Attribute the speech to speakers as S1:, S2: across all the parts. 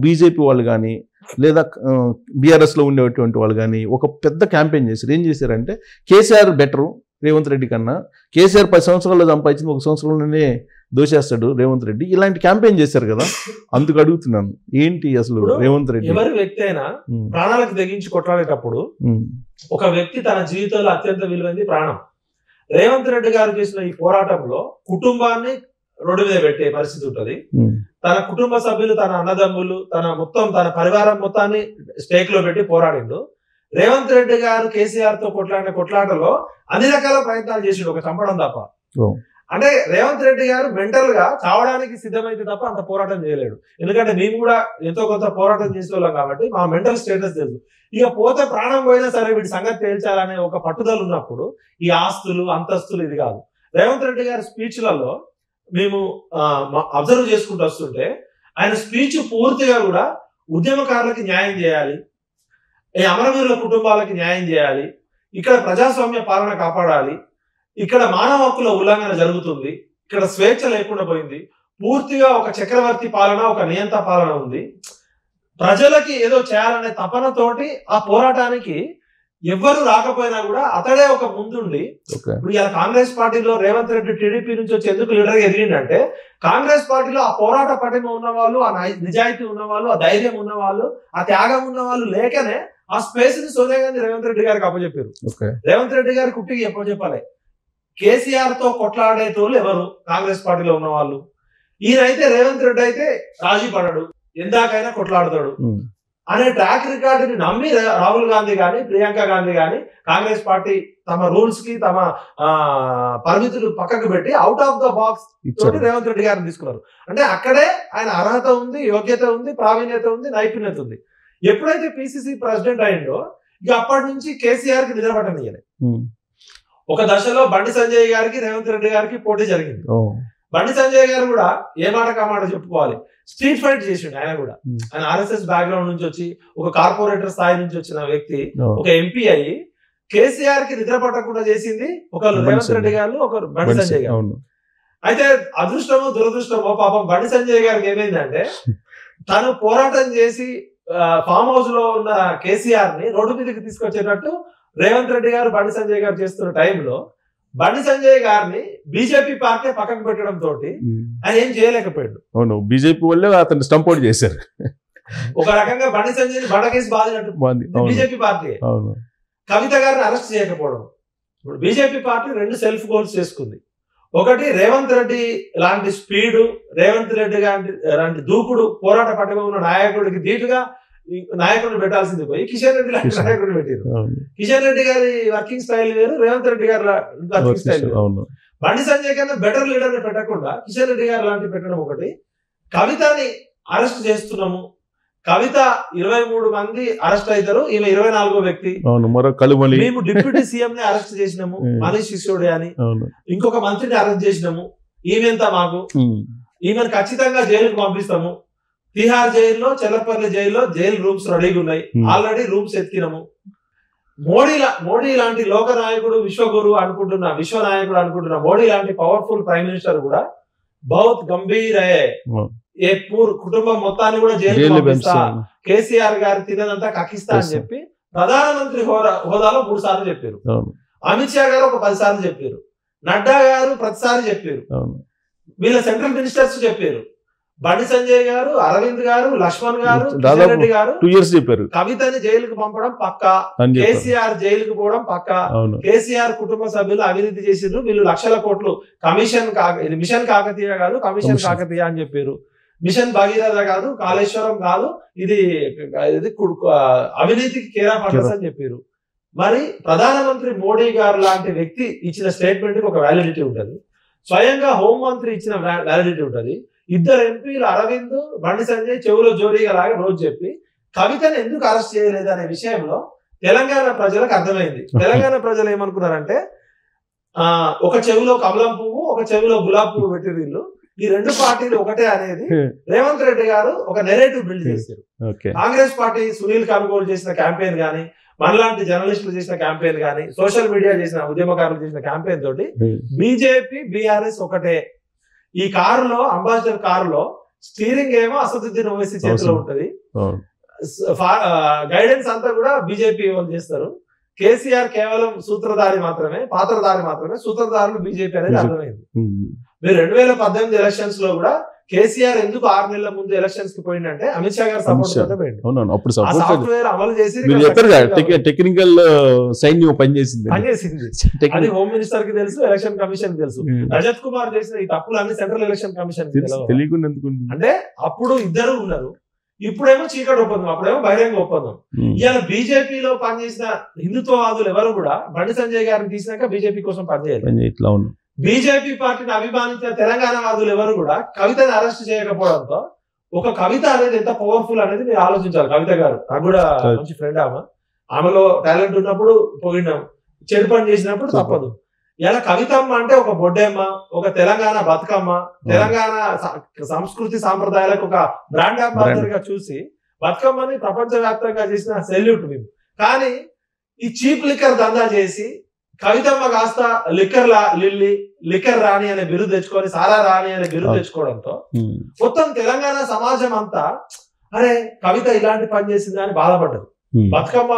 S1: BJP వాళ్ళు కానీ లేదా బీఆర్ఎస్లో ఉండేటువంటి వాళ్ళు కానీ ఒక పెద్ద క్యాంపెయిన్ చేశారు. ఏం చేశారంటే కేసీఆర్ బెటరు రేవంత్ రెడ్డి కన్నా, కేసీఆర్ 10 సంవత్సరాల్లో సంపాదించింది 1 సంవత్సరంలోనే దోషేస్తాడు రేవంత్ రెడ్డి, ఇలాంటి క్యాంపెయిన్ చేశారు కదా. అందుకు అడుగుతున్నాను ఏంటి అసలు రేవంత్ రెడ్డి.
S2: ఎవరి వ్యక్తి అయినా ప్రాణాలకు తెగించి కొట్లాడేటప్పుడు ఒక వ్యక్తి తన జీవితంలో అత్యంత విలువైంది ప్రాణం. రేవంత్ రెడ్డి గారు చేసిన ఈ పోరాటంలో కుటుంబాన్ని రోడ్డు మీద పెట్టే పరిస్థితి ఉంటది. తన కుటుంబ సభ్యులు, తన అన్నదమ్ములు, తన పరివారం మొత్తాన్ని స్టేక్ లో పెట్టి పోరాడిండు. రేవంత్ రెడ్డి గారు కేసీఆర్ తో కొట్లాడిన కొట్లాటలో అన్ని రకాల ప్రయత్నాలు చేసిండు, ఒక చంపడం తప్ప. అంటే రేవంత్ రెడ్డి గారు మెంటల్ గా చావడానికి సిద్ధమైతే తప్ప అంత పోరాటం చేయలేడు. ఎందుకంటే మేము కూడా ఎంతో కొంత పోరాటం చేసే వాళ్ళం కాబట్టి మా మెంటల్ స్టేటస్ తెలుసు. ఇక పోతే ప్రాణం పోయినా సరే వీటి సంగతి తేల్చాలనే ఒక పట్టుదల ఉన్నప్పుడు ఈ ఆస్తులు అంతస్తులు ఇది కాదు. రేవంత్ రెడ్డి గారి స్పీచ్లలో మేము అబ్జర్వ్ చేసుకుంటూ వస్తుంటే ఆయన స్పీచ్ పూర్తిగా కూడా ఉద్యమకారులకి న్యాయం చేయాలి, ఈ అమరవీరుల కుటుంబాలకి న్యాయం చేయాలి, ఇక్కడ ప్రజాస్వామ్య పాలన కాపాడాలి, ఇక్కడ మానవ హక్కుల ఉల్లంఘన జరుగుతుంది, ఇక్కడ స్వేచ్ఛ లేకుండా పోయింది, పూర్తిగా ఒక చక్రవర్తి పాలన, ఒక నియంత పాలన ఉంది, ప్రజలకి ఏదో చేయాలనే తపనతోటి ఆ పోరాటానికి ఎవ్వరు రాకపోయినా కూడా అతడే ఒక ముందుండి. ఇప్పుడు ఇలా కాంగ్రెస్ పార్టీలో రేవంత్ రెడ్డి టీడీపీ నుంచి వచ్చి ఎందుకు లీడర్ ఎదిగిందంటే కాంగ్రెస్ పార్టీలో ఆ పోరాట పటిమ ఉన్నవాళ్ళు, ఆ నిజాయితీ ఉన్నవాళ్ళు, ఆ ధైర్యం ఉన్నవాళ్ళు, ఆ త్యాగం ఉన్నవాళ్ళు లేకనే ఆ స్పేస్ ని సోనియా గాంధీ రేవంత్ రెడ్డి గారికి అప్పచెప్పారు. రేవంత్ రెడ్డి గారి కుట్టికి చెప్పాలి. కేసీఆర్ తో కొట్లాడేటోళ్ళు ఎవరు? కాంగ్రెస్ పార్టీలో ఉన్న వాళ్ళు. ఈయనైతే రేవంత్ రెడ్డి అయితే రాజీ పడడు, ఎందాకైనా కొట్లాడతాడు అనే ట్రాక్ రికార్డుని నమ్మి రాహుల్ గాంధీ గాని, ప్రియాంక గాంధీ గాని కాంగ్రెస్ పార్టీ తమ రూల్స్ కి తమ పరిమితులు పక్కకు పెట్టి అవుట్ ఆఫ్ ద బాక్స్ తోటి రేవంత్ రెడ్డి గారిని తీసుకున్నారు. అంటే అక్కడే ఆయన అర్హత ఉంది, యోగ్యత ఉంది, ప్రావీణ్యత ఉంది, నైపుణ్యత ఉంది. ఎప్పుడైతే పిసిసి ప్రెసిడెంట్ అయిందో ఇక అప్పటి నుంచి కేసీఆర్ కి నిలబడనియలే. ఒక దశలో బండి సంజయ్ గారికి రేవంత్ రెడ్డి గారికి పోటీ జరిగింది. బండి సంజయ్ గారు కూడా ఏ మాట కామాట చెప్పుకోవాలి, స్ట్రీట్ ఫైట్ చేసిండు. ఆయన కూడా ఆయన ఆర్ఎస్ఎస్ బ్యాక్గ్రౌండ్ నుంచి వచ్చి ఒక కార్పొరేటర్ స్థాయి నుంచి వచ్చిన వ్యక్తి ఒక ఎంపీ అయ్యి కేసీఆర్ కి నిద్ర పట్టకుండా చేసింది ఒకరు రేవంత్ రెడ్డి గారు, ఒకరు బండి సంజయ్ గారు. అయితే అదృష్టమో దురదృష్టమో పాపం బండి సంజయ్ గారికి ఏమైందంటే తను పోరాటం చేసి ఫామ్ హౌస్ లో ఉన్న కేసీఆర్ ని రోడ్డు మీదకి తీసుకొచ్చేటట్టు రేవంత్ రెడ్డి గారు బండి సంజయ్ గారు చేస్తున్న టైంలో బండి సంజయ్ గారిని బీజేపీ పార్టీ పక్కకు పెట్టడం తోటి ఆయన ఏం చేయలేకపోయాడు.
S1: అవును, బీజేపీ వాళ్ళే అతన్ని స్టంప్ అవుట్ చేశారు.
S2: ఒక రకంగా బండి సంజయ్ బండకేసి బాధినట్టు బీజేపీ పార్టీ. కవిత గారిని అరెస్ట్ చేయకపోవడం. ఇప్పుడు బీజేపీ పార్టీ 2 సెల్ఫ్ గోల్స్ చేసుకుంది. ఒకటి రేవంత్ రెడ్డి లాంటి స్పీడు, రేవంత్ రెడ్డి లాంటి దూకుడు, పోరాట పటిమ ఉన్న నాయకుడికి ధీటుగా నాయకుడిని పెట్టాల్సింది పోయి కిషన్ రెడ్డి లాంటి నాయకుడిని పెట్టారు. కిషన్ రెడ్డి గారి వర్కింగ్ స్టైల్ వేరు, రేవంత్ రెడ్డి గారి వర్కింగ్ స్టైల్ వేరు. బండి సంజయ్ కన్నా బెటర్ లీడర్ ని పెట్టకుండా కిషన్ రెడ్డి గారు లాంటి పెట్టడం ఒకటి. కవితని అరెస్ట్ చేస్తున్నాము, కవిత 23 మంది అరెస్ట్ అవుతారు, ఈమె 24వ వ్యక్తి. మేము డిప్యూటీ సీఎం ని అరెస్ట్ చేసినాము మనీష్ సిసోడియా అని, ఇంకొక మంత్రిని అరెస్ట్ చేసినాము, ఈమెంత మాకు, ఈమెను ఖచ్చితంగా జైలుకు పంపిస్తాము. తిహార్ జైల్లో, చెల్లపల్లి జైల్లో జైలు రూమ్స్ రెడీగా ఉన్నాయి, ఆల్రెడీ రూమ్స్ ఎత్తినాము. మోడీ లాంటి లోక నాయకుడు, విశ్వగురు అనుకుంటున్న, విశ్వనాయకుడు అనుకుంటున్న మోడీ లాంటి పవర్ఫుల్ ప్రైమ్ మినిస్టర్ కూడా బహుత్ గంభీర్ ఏ కుటుంబం మొత్తాన్ని కూడా జైలు పంపిస్తా, కేసీఆర్ గారు తినదంతా కక్కిస్తా అని చెప్పి ప్రధానమంత్రి హోదాలో 3 సార్లు చెప్పారు. అమిత్ షా గారు ఒక 10 సార్లు చెప్పారు, నడ్డా గారు ప్రతిసారి చెప్పారు, వీళ్ళ సెంట్రల్ మినిస్టర్స్ చెప్పారు, బండి సంజయ్ గారు, అరవింద్ గారు, లక్ష్మణ్ గారు, కిషన్ రెడ్డి గారు 2 years చెప్పారు. కవితని జైలుకు పంపడం పక్కా, కేసీఆర్ జైలుకు పోవడం పక్కా, కేసీఆర్ కుటుంబ సభ్యులు అవినీతి చేసిండ్రు, వీళ్ళు లక్షల కోట్లు కమిషన్ ఇది మిషన్ కాకతీయ కాదు కమిషన్ కాకతీయ అని చెప్పారు, మిషన్ భగీరథ కాదు, కాళేశ్వరం కాదు, ఇది అవినీతికి కేర్ ఆఫ్ అడ్రస్ అని చెప్పారు. మరి ప్రధానమంత్రి మోడీ గారు లాంటి వ్యక్తి ఇచ్చిన స్టేట్మెంట్ కి ఒక వ్యాలిడిటీ ఉంటుంది, స్వయంగా హోంమంత్రి ఇచ్చిన వ్యాలిడిటీ ఉంటుంది. 2 ఎంపీలు అరవింద్, బండి సంజయ్ చెవులో జోరీగా లాగా రోజు చెప్పి కవితను ఎందుకు అరెస్ట్ చేయలేదు అనే విషయంలో తెలంగాణ ప్రజలకు అర్థమైంది. తెలంగాణ ప్రజలు ఏమనుకున్నారంటే ఒక చెవిలో కమలం పువ్వు, ఒక చెవిలో గులాబీ పువ్వు పెట్టి వీళ్ళు ఈ 2 పార్టీలు ఒకటే అనేది రేవంత్ రెడ్డి గారు ఒక నెరేటివ్ బిల్డ్ చేశారు. కాంగ్రెస్ పార్టీ సునీల్ కొనుగోలు చేసిన క్యాంపెయిన్ గానీ, మనలాంటి జర్నలిస్టులు చేసిన క్యాంపెయిన్ గానీ, సోషల్ మీడియా చేసిన ఉద్యమకారులు చేసిన క్యాంపెయిన్ తోటి బీజేపీ బీఆర్ఎస్ ఒకటే. ఈ కారులో, అంబాసిడర్ కారులో స్టీరింగ్ ఏమో అసదుద్దీన్ ఓవైసీ చేతిలో ఉంటది,
S1: అవును.
S2: గైడెన్స్ అంతా కూడా బీజేపీ వాళ్ళు చేస్తారు. కేసీఆర్ కేవలం సూత్రధారి మాత్రమే, పాత్రధారి మాత్రమే, సూత్రధారులు బీజేపీ అనేది అర్థమైంది. మీరు 2018 ఎలక్షన్స్ లో కూడా కేసీఆర్ ఎందుకు 6 నెలల ముందు ఎలక్షన్స్ కి పోయిందంటే అమిత్ షా గారు సపోర్ట్ పోయింది.
S1: అప్పుడు
S2: సాఫ్ట్వేర్ అమలు చేసి
S1: టెక్నికల్ సైన్యం పనిచేసింది.
S2: అది హోమ్ మినిస్టర్ కి తెలుసు, ఎలక్షన్ కమిషన్ కి తెలుసు. రజత్ కుమార్ చేసిన ఈ తప్పులు అన్ని సెంట్రల్ ఎలక్షన్ కమిషన్
S1: తెలియకుండా
S2: అంటే అప్పుడు ఇద్దరు ఉన్నారు. ఇప్పుడేమో చీకటి ఒప్పందం, అప్పుడేమో బహిరంగ ఒప్పందం. ఇవాళ బీజేపీలో పనిచేసిన హిందుత్వవాదులు ఎవరు కూడా బండి సంజయ్ గారిని తీసినాక బీజేపీ కోసం పనిచేయాలి. బీజేపీ పార్టీని అభిమానించిన తెలంగాణ వాదులు ఎవరు కూడా కవితని అరెస్ట్ చేయకపోవడంతో ఒక కవిత అనేది ఎంత పవర్ఫుల్ అనేది మీరు ఆలోచించాలి. కవిత గారు నాకు కూడా మంచి ఫ్రెండ్, ఆమెలో టాలెంట్ ఉన్నప్పుడు పోయినాం, చెడు పని చేసినప్పుడు తప్పదు. ఇలా కవితమ్మ అంటే ఒక బొడ్డెమ్మ, ఒక తెలంగాణ బతుకమ్మ, తెలంగాణ సంస్కృతి సాంప్రదాయాలకు ఒక బ్రాండ్ అంబాసిడర్ గా చూసి బతుకమ్మని ప్రపంచవ్యాప్తంగా చేసిన సెల్యూట్ మేము. కానీ ఈ చీప్ లిక్కర్ దందా చేసి కవితమ్మ కాస్త లిక్కర్ రాణి అనే బిరుదు తెచ్చుకొని, సారా రాణి అనే బిరుదు తెచ్చుకోవడంతో మొత్తం తెలంగాణ సమాజం అంతా అరే కవిత ఇలాంటి పని చేసింది అని బాధపడ్డది. బతుకమ్మ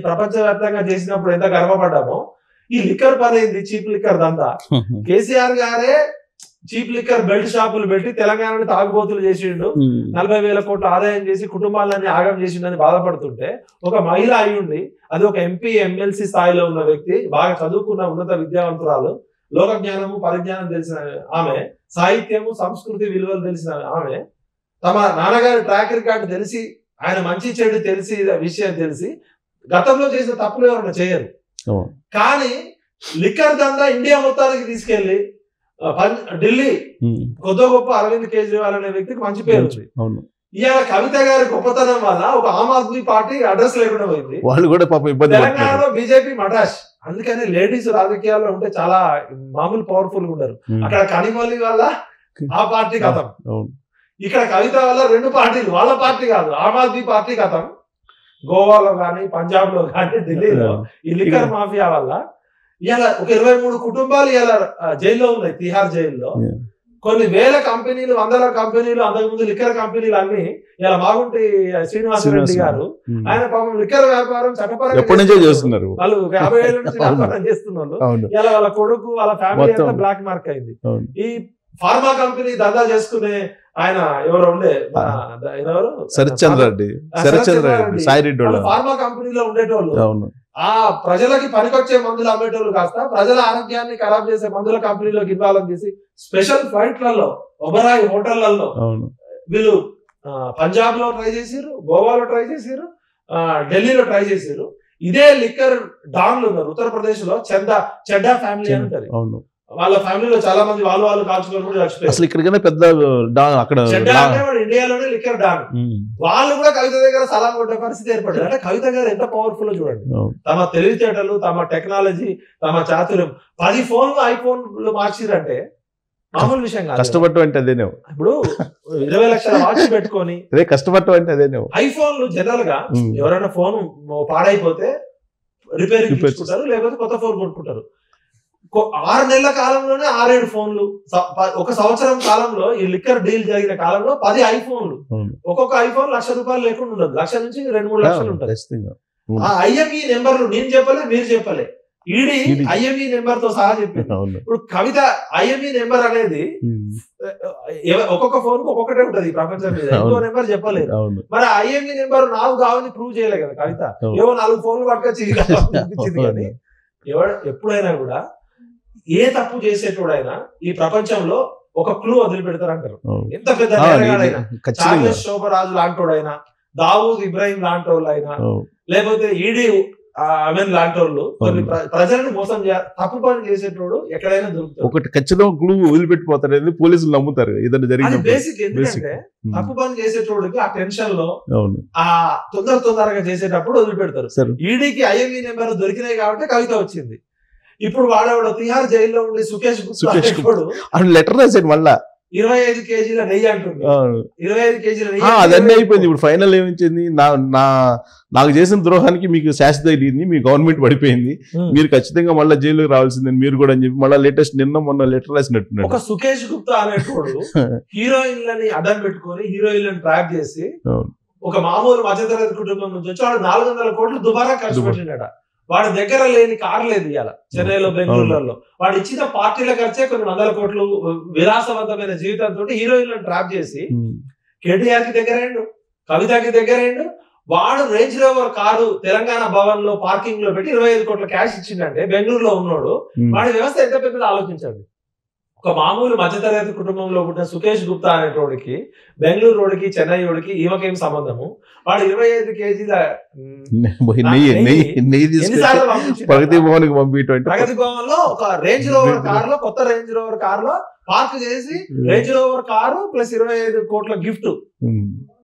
S2: ప్రపంచవ్యాప్తంగా చేసినప్పుడు ఎంత గర్వపడ్డామో ఈ లిక్కర్ పని అయింది, చీప్ లిక్కర్ దందా. కేసీఆర్ గారే చీప్ లిక్కర్ బెల్ట్ షాపులు పెట్టి తెలంగాణని తాగుబోతులు చేసిండు, 40,000 కోట్ల ఆదాయం చేసి కుటుంబాలన్నీ ఆగం చేసిండని బాధపడుతుంటే ఒక మహిళ అయ్యుండి, అది ఒక ఎంపీ ఎమ్మెల్సీ స్థాయిలో ఉన్న వ్యక్తి, బాగా చదువుకున్న ఉన్నత విద్యావంతురాలు, లోక జ్ఞానము పరిజ్ఞానం తెలిసిన ఆమె, సాహిత్యము సంస్కృతి విలువలు తెలిసిన ఆమె, తమ నాన్నగారి ట్రాక్ రికార్డు తెలిసి, ఆయన మంచి చెడు తెలిసి, విషయం తెలిసి గతంలో చేసిన తప్పులు ఎవరైనా చేయరు. కానీ లిక్కర్ దందా ఇండియా మొత్తానికి తీసుకెళ్లి ఢిల్లీ కొద్ది గొప్ప అరవింద్ కేజ్రీవాల్ అనే వ్యక్తికి మంచి పేరు ఉంది. ఇవాళ కవిత గారి గొప్పతనం వల్ల ఒక ఆమ్ ఆద్మీ పార్టీ అడ్రస్ లేకుండా పోయింది.
S1: వాళ్ళు కూడా
S2: తెలంగాణలో బీజేపీ మటాష్. అందుకని లేడీస్ రాజకీయాల్లో ఉంటే చాలా మామూలు పవర్ఫుల్ ఉండరు. అక్కడ కనిమొలి వల్ల ఆ పార్టీ కథం, ఇక్కడ కవిత వల్ల 2 పార్టీలు, వాళ్ళ పార్టీ కాదు ఆమ్ ఆద్మీ పార్టీ కథం. గోవాలో కానీ, పంజాబ్ లో కానీ, ఢిల్లీలో ఈ లిక్కర్ మాఫియా వల్ల ఇలా ఒక 23 కుటుంబాలు ఇలా జైల్లో ఉన్నాయి, తిహార్ జైల్లో. కొన్ని వేల కంపెనీలు, వందల కంపెనీలు, అంతకుముందు లిక్కర్ కంపెనీలు అన్ని ఇలా మాగుంటి శ్రీనివాసరెడ్డి గారు, ఆయన పాపం లిక్కర్ వ్యాపారం చట్టపరంగా చేస్తున్నారు. వాళ్ళు 50 ఏళ్ళ నుంచి వ్యాపారం చేస్తున్నారు. ఇలా వాళ్ళ కొడుకు, వాళ్ళ ఫ్యామిలీ అంతా బ్లాక్ మార్క్ అయింది. ఈ ఫార్మా కంపెనీ దందా చేసుకునే ఆయన ఎవరు ఉండే, ఫార్మా కంపెనీలో ఉండేటోళ్ళు ఆ ప్రజలకి పనికొచ్చే మందులు అమ్మేటోళ్ళు కాస్త ప్రజల ఆరోగ్యాన్ని ఖరాబ్ చేసే మందుల కంపెనీలోకి ఇన్వాల్వ్ చేసి స్పెషల్ ఫ్లైట్లలో, ఒబరాయి హోటళ్లలో వీళ్ళు పంజాబ్ లో ట్రై చేసారు, గోవాలో ట్రై చేసారు, ఢిల్లీలో ట్రై చేసారు. ఇదే లిక్కర్ డాన్లు ఉన్నారు ఉత్తరప్రదేశ్ లో, చెడ్డా ఫ్యామిలీ అని ఉంటారు. వాళ్ళ ఫ్యామిలీలో చాలా మంది వాళ్ళు కాల్చుకొని కూడా చచ్చిపోయారు.
S1: అసలు ఇక్కడికైనా పెద్ద అక్కడ
S2: ఇండియాలోనే లిక్కర్ డాన్. వాళ్ళు కూడా కవిత దగ్గర సలాం కొట్టే పరిస్థితి ఏర్పడింది. అంటే కవిత గారు ఎంత పవర్ఫుల్ చూడండి. తమ తెలివితేటలు, తమ టెక్నాలజీ, తమ చాతుర్యం. 10 ఫోన్లు ఐఫోన్లు మార్చిరంటే మామూలు విషయం కాదు.
S1: కష్టపడటం అంటే అదేనే.
S2: ఇప్పుడు 20 లక్షల వాచ్ పెట్టుకొని
S1: కష్టపడటం అంటే అదేనే.
S2: ఐఫోన్లు జనరల్ గా ఎవరైనా ఫోన్ పాడైపోతే రిపేరింగ్ తీసుకుంటారు, లేకపోతే కొత్త ఫోన్ కొనుక్కుంటారు. 6 నెలల కాలంలోనే 6-7 ఫోన్లు. 1 సంవత్సరం కాలంలో ఈ లిక్కర్ డీల్ జరిగిన కాలంలో 10 ఐఫోన్లు. ఒక్కొక్క ఐఫోన్ ₹1,00,000 లేకుండా ఉండదు, 1,00,000 నుంచి 2-3 లక్షలు ఉంటుంది. ఆ ఐఎంఈ నెంబర్లు నేను చెప్పలే, మీరు చెప్పలే, ఈడీ ఐఎంఈ నెంబర్ తో సహా చెప్పింది. ఇప్పుడు కవిత ఐఎంఈ నెంబర్ అనేది ఒక్కొక్క ఫోన్ కు ఒక్కొక్కటే ఉంటది ప్రపంచం మీద, ఇంకో నెంబర్ చెప్పలేదు. మరి ఐఎంఈ నెంబర్ నాకు కావాలని ప్రూవ్ చేయలే కదా కవిత. ఏవో 4 ఫోన్లు పట్టుకొచ్చి చూపించింది. కానీ ఎప్పుడైనా కూడా ఏ తప్పు చేసేటోడైనా ఈ ప్రపంచంలో ఒక క్లూ వదిలిపెడతారంటారు. ఎంత పెద్ద నేరగాడైనా, చార్లెస్ శోభరాజు లాంటోడైనా, దావూద్ ఇబ్రాహిం లాంటోళ్ళైనా, లేకపోతే ఈడీ అమెన్ లాంటోళ్ళు కొన్ని ప్రజలను మోసం తప్పు పని చేసేటోడు ఎక్కడైనా దొరుకుతాడు.
S1: ఒకటి ఖచ్చితంగా క్లూ వదిలిపెట్టిపోతారు, పోలీసులు నమ్ముతారు. ఏదైనా జరిగింది
S2: బేసిక్. ఎందుకంటే తప్పు పని చేసేటోడికి ఆ టెన్షన్ లో ఆ తొందరగా చేసేటప్పుడు వదిలిపెడతారు. ఈడీకి ఐఎంఈ నెంబర్ దొరికినాయి కాబట్టి కవిత వచ్చింది. ఇప్పుడు వాడేవాడు తిహార్ జైల్లో ఉండి సుకేష్ గుప్తా లెటర్ రాశాడు. మళ్ళా 25 కేజీల నెయ్యి అంటుంది. 25 కేజీల నెయ్యి
S1: అదన్నీ అయిపోయింది. ఇప్పుడు ఫైనల్ ఏమిచ్చింది, నాకు చేసిన ద్రోహానికి మీకు శాశ్వత ఇల్లు, మీ గవర్నమెంట్ పడిపోయింది, మీరు ఖచ్చితంగా మళ్ళీ జైలుకి రావాల్సిందని మీరు కూడా అని చెప్పి మళ్ళీ లేటెస్ట్ మొన్న లెటర్ రాసినట్టున్నాడు.
S2: ఒక సుకేష్ గుప్తా అనేటోడు హీరోయిన్లని అడ్డం పెట్టుకొని హీరోయిన్లను ట్రాప్ చేసి ఒక మామూలు మధ్యతరగతి కుటుంబం నుంచి వచ్చి వాడు 400 కోట్లు దుబారా ఖర్చు పెట్టినట. వాడి దగ్గర లేని కారు లేదు ఇవాళ చెన్నైలో, బెంగళూరులో. వాడు ఇచ్చిన పార్టీల ఖర్చే కొన్ని 100 కోట్లు విలాసవంతమైన జీవితంతో హీరోయిన్లను ట్రాప్ చేసి కేటీఆర్ కి దగ్గరైండు, కవితకి దగ్గరైండు. వాడు range rover car Telangana Bhavan లో పార్కింగ్ లో పెట్టి 25 కోట్ల క్యాష్ ఇచ్చిందంటే బెంగళూరులో ఉన్నాడు. వాడి వ్యవస్థ ఎంత పెద్దదో ఆలోచించండి. ఒక మామూలు మధ్యతరగతి కుటుంబంలో పుట్టిన సుకేష్ గుప్తా అనేటోడికి బెంగళూరు రోడ్డుకి, చెన్నై రోడ్డుకి ఈమెకేం సంబంధము? వాడు 25 కేజీల
S1: ప్రగతి భవన్ కి పంపించడం,
S2: ప్రగతి భవన్ లో ఒక రేంజ్ రోవర్ కార్ లో, కొత్త రేంజ్ రోవర్ కార్ లో పార్క్ చేసి రేంజ్ రోవర్ కారు ప్లస్ 25 కోట్ల గిఫ్ట్